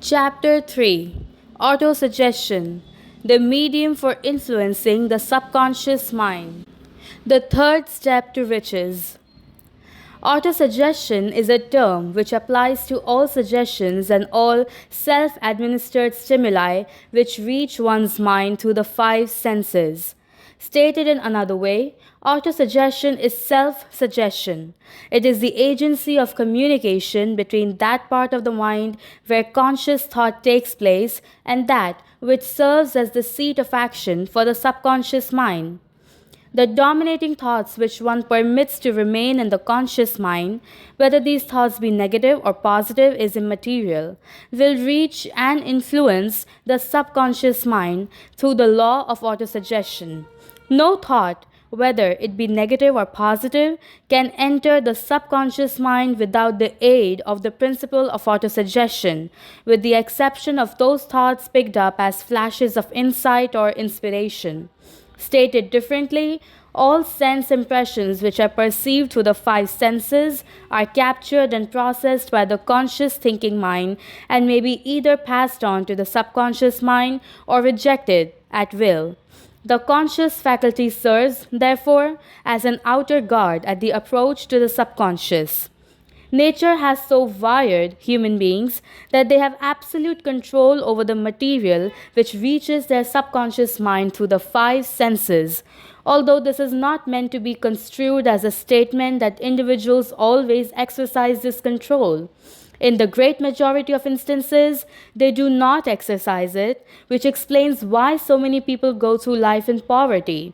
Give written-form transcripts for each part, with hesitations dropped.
Chapter 3 Autosuggestion, the medium for influencing the subconscious mind. The third step to riches. Autosuggestion is a term which applies to all suggestions and all self administered stimuli which reach one's mind through the five senses. Stated in another way, autosuggestion is self suggestion. It is the agency of communication between that part of the mind where conscious thought takes place and that which serves as the seat of action for the subconscious mind. The dominating thoughts which one permits to remain in the conscious mind, whether these thoughts be negative or positive is immaterial, will reach and influence the subconscious mind through the law of autosuggestion. No thought, whether it be negative or positive, can enter the subconscious mind without the aid of the principle of autosuggestion, with the exception of those thoughts picked up as flashes of insight or inspiration. Stated differently, all sense impressions which are perceived through the five senses are captured and processed by the conscious thinking mind and may be either passed on to the subconscious mind or rejected at will. The conscious faculty serves, therefore, as an outer guard at the approach to the subconscious. Nature has so wired human beings that they have absolute control over the material which reaches their subconscious mind through the five senses, although this is not meant to be construed as a statement that individuals always exercise this control. In the great majority of instances, they do not exercise it, which explains why so many people go through life in poverty.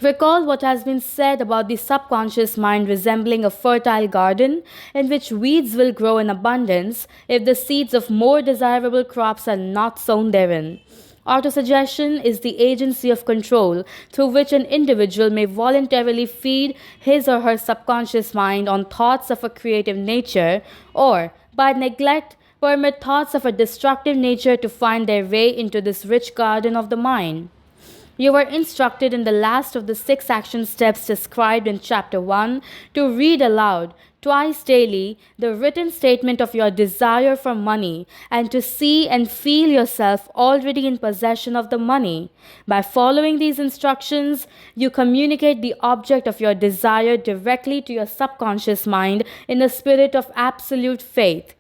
Recall what has been said about the subconscious mind resembling a fertile garden in which weeds will grow in abundance if the seeds of more desirable crops are not sown therein. Autosuggestion is the agency of control through which an individual may voluntarily feed his or her subconscious mind on thoughts of a creative nature or, by neglect, permit thoughts of a destructive nature to find their way into this rich garden of the mind. You were instructed in the last of the 6 action steps described in Chapter 1 to read aloud twice daily the written statement of your desire for money and to see and feel yourself already in possession of the money. By following these instructions, you communicate the object of your desire directly to your subconscious mind in a spirit of absolute faith.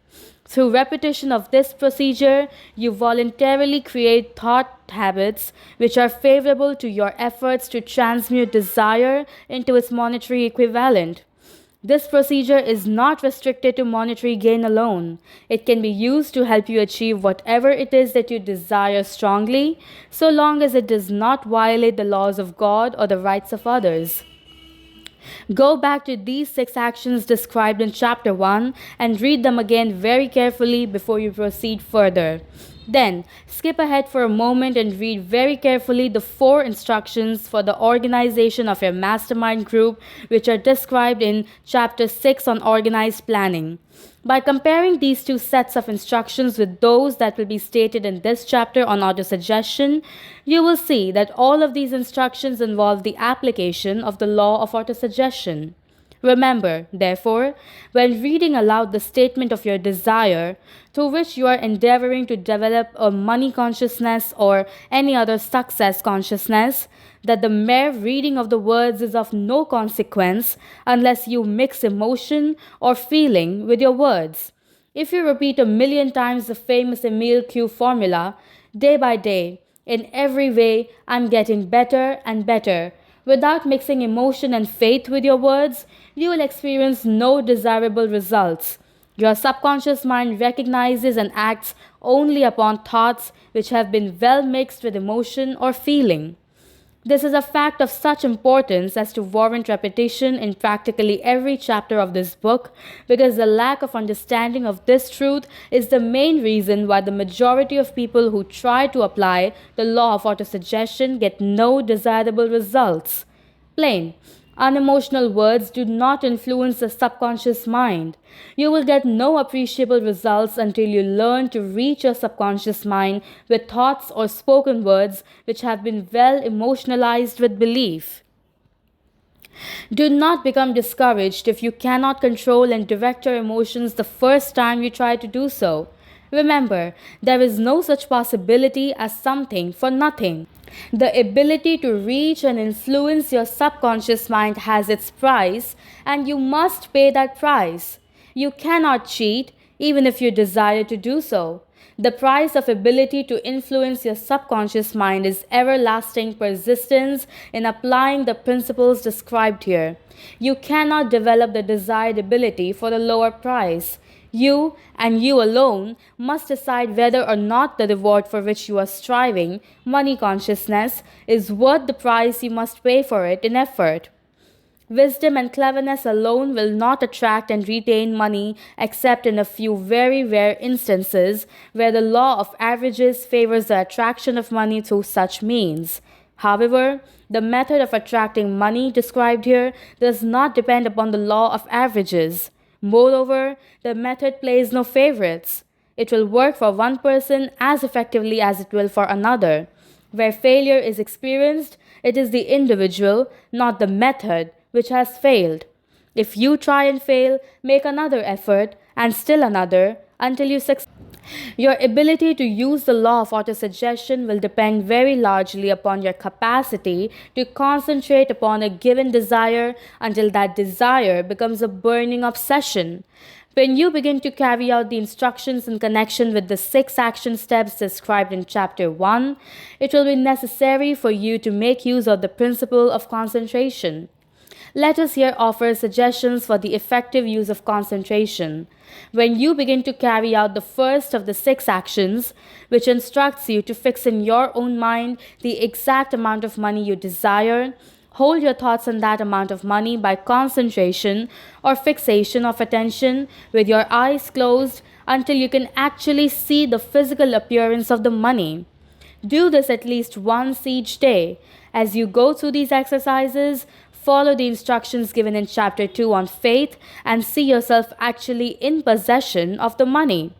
Through repetition of this procedure, you voluntarily create thought habits which are favorable to your efforts to transmute desire into its monetary equivalent. This procedure is not restricted to monetary gain alone. It can be used to help you achieve whatever it is that you desire strongly, so long as it does not violate the laws of God or the rights of others. Go back to these 6 actions described in Chapter 1 and read them again very carefully before you proceed further. Then, skip ahead for a moment and read very carefully the 4 instructions for the organization of your mastermind group, which are described in Chapter 6 on organized planning. By comparing these 2 sets of instructions with those that will be stated in this chapter on autosuggestion, you will see that all of these instructions involve the application of the law of autosuggestion. Remember, therefore, when reading aloud the statement of your desire, through which you are endeavoring to develop a money consciousness or any other success consciousness, that the mere reading of the words is of no consequence unless you mix emotion or feeling with your words. If you repeat 1,000,000 times the famous Emile Q formula, day by day, in every way, I'm getting better and better, without mixing emotion and faith with your words, you will experience no desirable results. Your subconscious mind recognizes and acts only upon thoughts which have been well mixed with emotion or feeling. This is a fact of such importance as to warrant repetition in practically every chapter of this book, because the lack of understanding of this truth is the main reason why the majority of people who try to apply the law of autosuggestion get no desirable results. Plain, unemotional words do not influence the subconscious mind. You will get no appreciable results until you learn to reach your subconscious mind with thoughts or spoken words which have been well emotionalized with belief. Do not become discouraged if you cannot control and direct your emotions the first time you try to do so. Remember, there is no such possibility as something for nothing. The ability to reach and influence your subconscious mind has its price, and you must pay that price. You cannot cheat, even if you desire to do so. The price of ability to influence your subconscious mind is everlasting persistence in applying the principles described here. You cannot develop the desired ability for a lower price. You, and you alone, must decide whether or not the reward for which you are striving, money consciousness, is worth the price you must pay for it in effort. Wisdom and cleverness alone will not attract and retain money except in a few very rare instances where the law of averages favors the attraction of money through such means. However, the method of attracting money described here does not depend upon the law of averages. Moreover, the method plays no favorites. It will work for one person as effectively as it will for another. Where failure is experienced, it is the individual, not the method, which has failed. If you try and fail, make another effort, and still another, until you succeed. Your ability to use the law of autosuggestion will depend very largely upon your capacity to concentrate upon a given desire until that desire becomes a burning obsession. When you begin to carry out the instructions in connection with the 6 action steps described in Chapter 1, it will be necessary for you to make use of the principle of concentration. Let us here offer suggestions for the effective use of concentration. When you begin to carry out the first of the 6 actions, which instructs you to fix in your own mind the exact amount of money you desire, hold your thoughts on that amount of money by concentration or fixation of attention with your eyes closed until you can actually see the physical appearance of the money. Do this at least once each day. As you go through these exercises, follow the instructions given in Chapter 2 on faith and see yourself actually in possession of the money.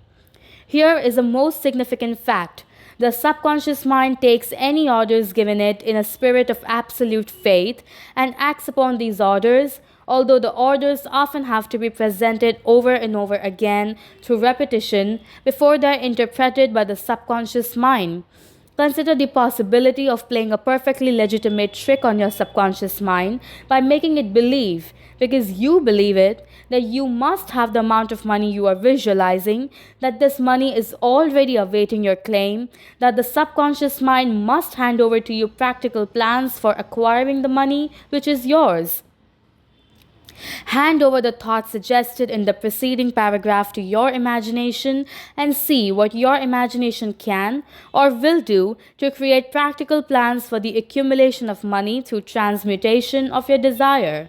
Here is a most significant fact. The subconscious mind takes any orders given it in a spirit of absolute faith and acts upon these orders, although the orders often have to be presented over and over again through repetition before they are interpreted by the subconscious mind. Consider the possibility of playing a perfectly legitimate trick on your subconscious mind by making it believe, because you believe it, that you must have the amount of money you are visualizing, that this money is already awaiting your claim, that the subconscious mind must hand over to you practical plans for acquiring the money which is yours. Hand over the thoughts suggested in the preceding paragraph to your imagination and see what your imagination can or will do to create practical plans for the accumulation of money through transmutation of your desire.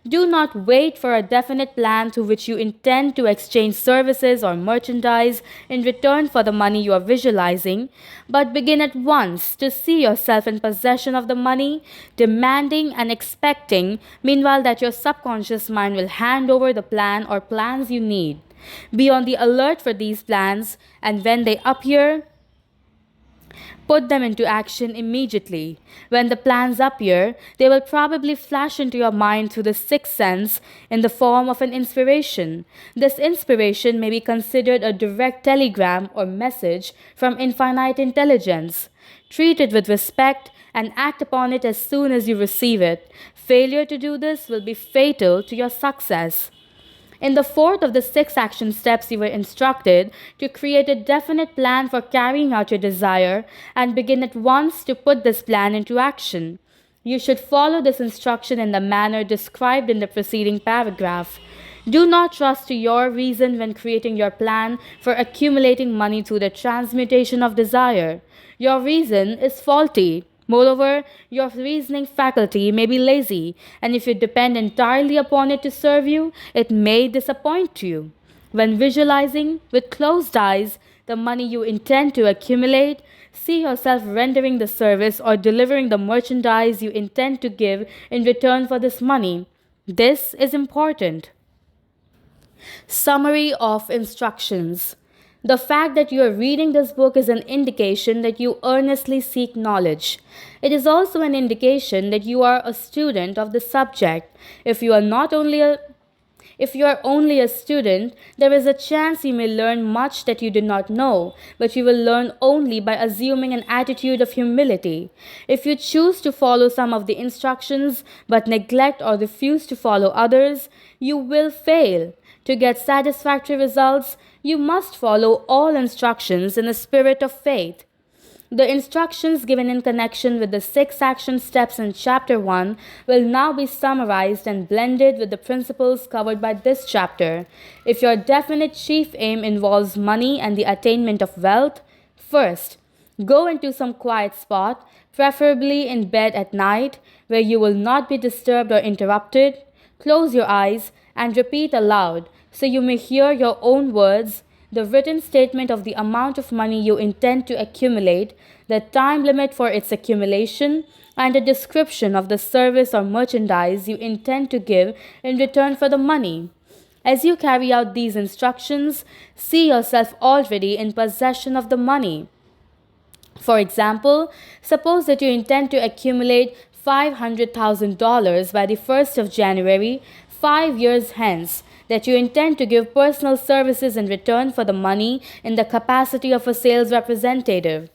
Do not wait for a definite plan through which you intend to exchange services or merchandise in return for the money you are visualizing, but begin at once to see yourself in possession of the money, demanding and expecting, meanwhile, that your subconscious mind will hand over the plan or plans you need. Be on the alert for these plans, and when they appear, put them into action immediately. When the plans appear, they will probably flash into your mind through the sixth sense in the form of an inspiration. This inspiration may be considered a direct telegram or message from infinite intelligence. Treat it with respect and act upon it as soon as you receive it. Failure to do this will be fatal to your success. In the 4th of the 6 action steps, you were instructed to create a definite plan for carrying out your desire and begin at once to put this plan into action. You should follow this instruction in the manner described in the preceding paragraph. Do not trust to your reason when creating your plan for accumulating money through the transmutation of desire. Your reason is faulty. Moreover, your reasoning faculty may be lazy, and if you depend entirely upon it to serve you, it may disappoint you. When visualizing, with closed eyes, the money you intend to accumulate, see yourself rendering the service or delivering the merchandise you intend to give in return for this money. This is important. Summary of instructions. The fact that you are reading this book is an indication that you earnestly seek knowledge. It is also an indication that you are a student of the subject. If you are If you are only a student, there is a chance you may learn much that you do not know, but you will learn only by assuming an attitude of humility. If you choose to follow some of the instructions but neglect or refuse to follow others, you will fail. To get satisfactory results, you must follow all instructions in a spirit of faith. The instructions given in connection with the 6 action steps in Chapter 1 will now be summarized and blended with the principles covered by this chapter. If your definite chief aim involves money and the attainment of wealth, first, go into some quiet spot, preferably in bed at night, where you will not be disturbed or interrupted. Close your eyes and repeat aloud so you may hear your own words the written statement of the amount of money you intend to accumulate, the time limit for its accumulation, and a description of the service or merchandise you intend to give in return for the money. As you carry out these instructions, see yourself already in possession of the money. For example, suppose that you intend to accumulate $500,000 by the 1st of January, 5 years hence, that you intend to give personal services in return for the money in the capacity of a sales representative.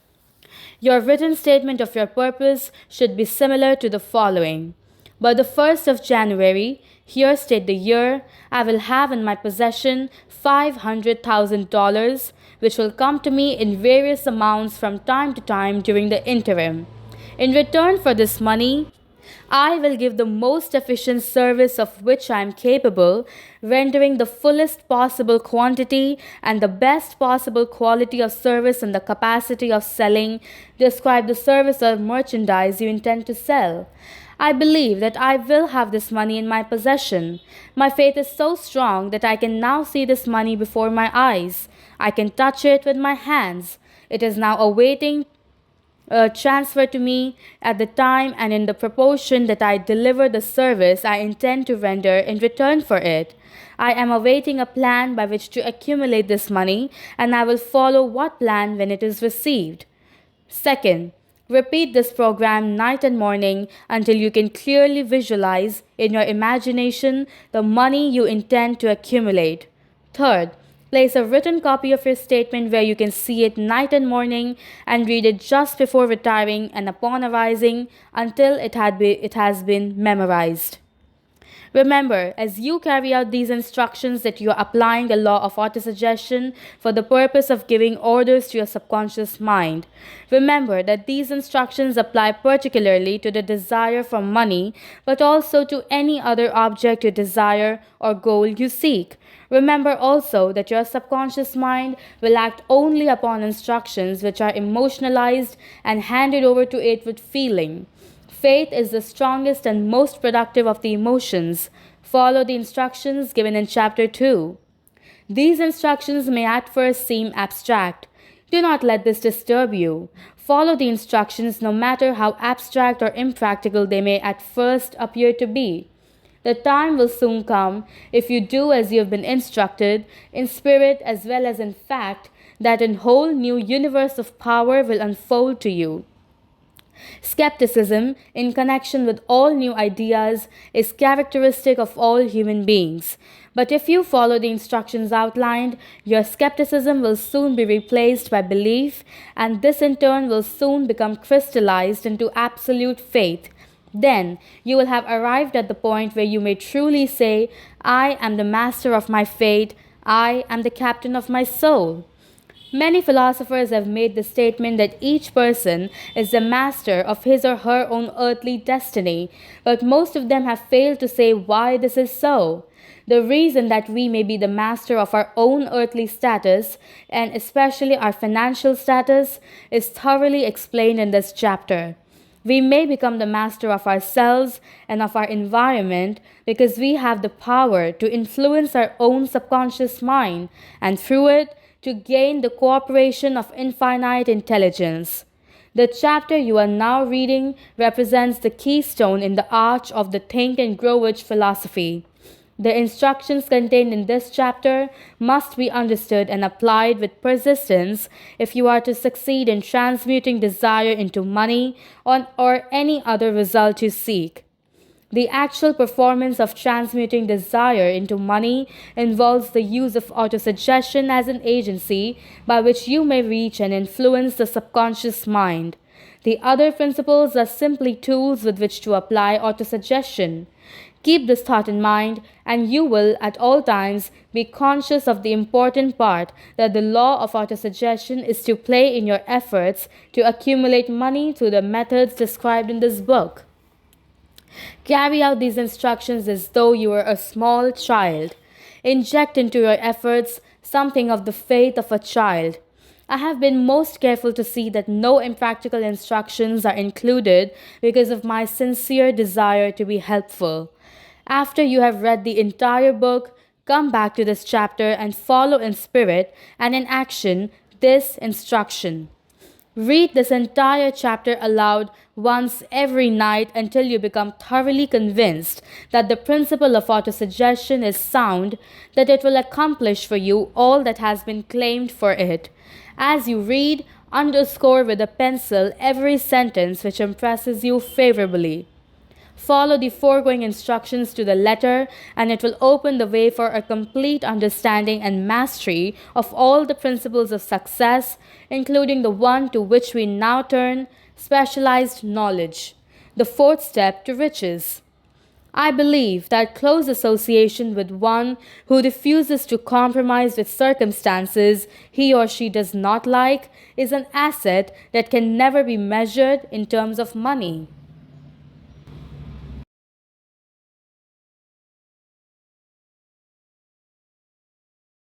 Your written statement of your purpose should be similar to the following. By the 1st of January, here state the year, I will have in my possession $500,000, which will come to me in various amounts from time to time during the interim. In return for this money, I will give the most efficient service of which I am capable, rendering the fullest possible quantity and the best possible quality of service in the capacity of selling. Describe the service or merchandise you intend to sell. I believe that I will have this money in my possession. My faith is so strong that I can now see this money before my eyes. I can touch it with my hands. It is now awaiting transfer to me at the time and in the proportion that I deliver the service I intend to render in return for it. I am awaiting a plan by which to accumulate this money, and I will follow what plan when it is received. Second, repeat this program night and morning until you can clearly visualize in your imagination the money you intend to accumulate. Third, place a written copy of your statement where you can see it night and morning and read it just before retiring and upon arising until it has been memorized. Remember, as you carry out these instructions, that you are applying the law of autosuggestion for the purpose of giving orders to your subconscious mind. Remember that these instructions apply particularly to the desire for money, but also to any other object you desire or goal you seek. Remember also that your subconscious mind will act only upon instructions which are emotionalized and handed over to it with feeling. Faith is the strongest and most productive of the emotions. Follow the instructions given in Chapter 2. These instructions may at first seem abstract. Do not let this disturb you. Follow the instructions no matter how abstract or impractical they may at first appear to be. The time will soon come, if you do as you have been instructed, in spirit as well as in fact, that a whole new universe of power will unfold to you. Skepticism, in connection with all new ideas, is characteristic of all human beings. But if you follow the instructions outlined, your skepticism will soon be replaced by belief, and this in turn will soon become crystallized into absolute faith. Then you will have arrived at the point where you may truly say, I am the master of my fate, I am the captain of my soul. Many philosophers have made the statement that each person is the master of his or her own earthly destiny, but most of them have failed to say why this is so. The reason that we may be the master of our own earthly status, and especially our financial status, is thoroughly explained in this chapter. We may become the master of ourselves and of our environment because we have the power to influence our own subconscious mind, and through it, to gain the cooperation of infinite intelligence. The chapter you are now reading represents the keystone in the arch of the Think and Grow Rich philosophy. The instructions contained in this chapter must be understood and applied with persistence if you are to succeed in transmuting desire into money or any other result you seek. The actual performance of transmuting desire into money involves the use of autosuggestion as an agency by which you may reach and influence the subconscious mind. The other principles are simply tools with which to apply autosuggestion. Keep this thought in mind, and you will at all times be conscious of the important part that the law of autosuggestion is to play in your efforts to accumulate money through the methods described in this book. Carry out these instructions as though you were a small child. Inject into your efforts something of the faith of a child. I have been most careful to see that no impractical instructions are included because of my sincere desire to be helpful. After you have read the entire book, come back to this chapter and follow in spirit and in action this instruction. Read this entire chapter aloud once every night until you become thoroughly convinced that the principle of autosuggestion is sound, that it will accomplish for you all that has been claimed for it. As you read, underscore with a pencil every sentence which impresses you favorably. Follow the foregoing instructions to the letter, and it will open the way for a complete understanding and mastery of all the principles of success, including the one to which we now turn, specialized knowledge, the fourth step to riches. I believe that close association with one who refuses to compromise with circumstances he or she does not like is an asset that can never be measured in terms of money.